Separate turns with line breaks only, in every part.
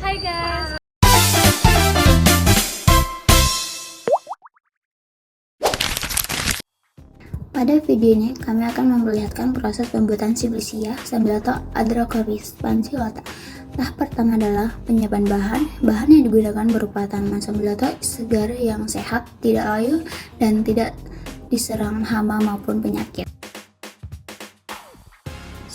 Hai guys.
Pada video ini, kami akan memperlihatkan proses pembuatan Simplicia Sambiloto Adrochloris Pancilota. Tahap pertama adalah penyiapan bahan. Bahan yang digunakan berupa tanaman Sambiloto segar yang sehat, tidak layu, dan tidak diserang hama maupun penyakit.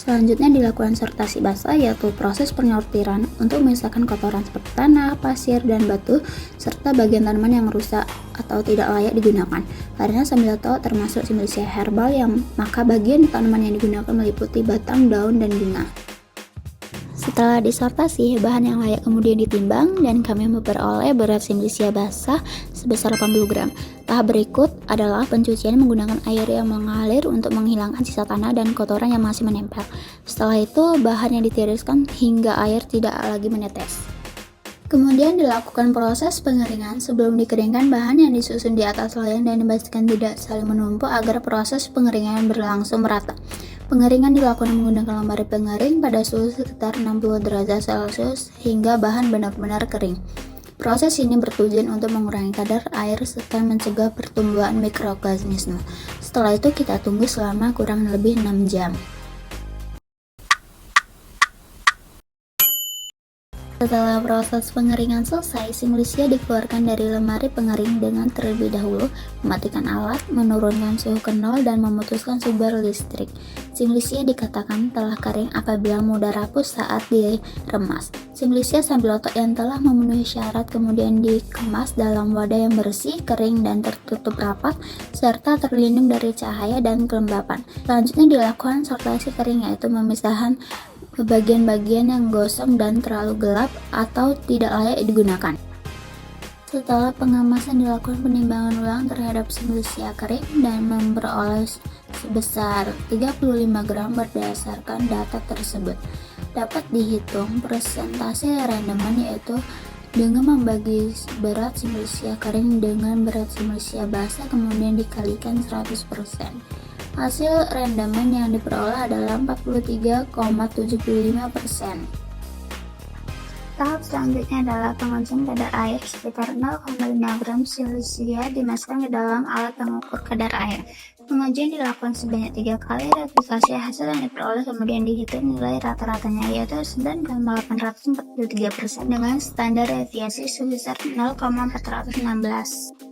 Selanjutnya dilakukan sortasi basah, yaitu proses penyortiran untuk memisahkan kotoran seperti tanah, pasir, dan batu, serta bagian tanaman yang rusak atau tidak layak digunakan. Karena Sambiloto termasuk Simplicia herbal maka bagian tanaman yang digunakan meliputi batang, daun, dan bunga. Setelah disortasi, bahan yang layak kemudian ditimbang dan kami memperoleh berat Simplicia basah sebesar 80 gram. Tahap berikut adalah pencucian menggunakan air yang mengalir untuk menghilangkan sisa tanah dan kotoran yang masih menempel. Setelah itu, bahan yang ditiriskan hingga air tidak lagi menetes. Kemudian dilakukan proses pengeringan. Sebelum dikeringkan, bahan yang disusun di atas loyang dan dipastikan tidak saling menumpuk agar proses pengeringan berlangsung merata. Pengeringan dilakukan menggunakan lemari pengering pada suhu sekitar 60 derajat Celcius hingga bahan benar-benar kering. Proses ini bertujuan untuk mengurangi kadar air serta mencegah pertumbuhan mikroorganisme. Setelah itu kita tunggu selama kurang lebih 6 jam. Setelah proses pengeringan selesai, Simplicia dikeluarkan dari lemari pengering dengan terlebih dahulu mematikan alat, menurunkan suhu ke 0, dan memutuskan sumber listrik. Simplicia dikatakan telah kering apabila mudah rapuh saat diremas. Simplicia Sambiloto yang telah memenuhi syarat kemudian dikemas dalam wadah yang bersih, kering, dan tertutup rapat, serta terlindung dari cahaya dan kelembapan. Selanjutnya dilakukan sortasi kering, yaitu memisahkan bagian-bagian yang gosong dan terlalu gelap atau tidak layak digunakan. Setelah pengemasan dilakukan penimbangan ulang terhadap Simplicia kering dan memperoleh sebesar 35 gram berdasarkan data tersebut. Dapat dihitung persentase rendemen, yaitu dengan membagi berat Simplicia kering dengan berat Simplicia basah kemudian dikalikan 100%. Hasil rendemen yang diperoleh adalah 43,75%. Tahap selanjutnya adalah pengujian kadar air. Sekitar 0,5 gram Simplicia dimasukkan ke dalam alat pengukur kadar air. Pengujian dilakukan sebanyak 3 kali. Replikasi hasil yang diperoleh kemudian dihitung nilai rata-ratanya, yaitu 9,843% dengan standar deviasi sebesar 0,416.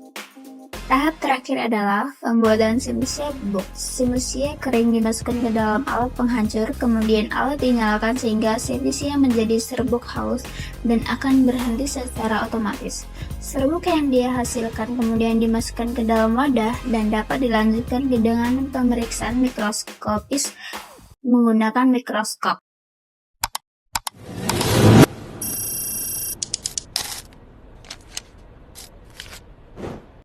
Tahap terakhir adalah pembuatan Simplicia bubuk. Simplicia kering dimasukkan ke dalam alat penghancur, kemudian alat dinyalakan sehingga Simplicia menjadi serbuk halus dan akan berhenti secara otomatis. Serbuk yang dihasilkan kemudian dimasukkan ke dalam wadah dan dapat dilanjutkan dengan pemeriksaan mikroskopis menggunakan mikroskop.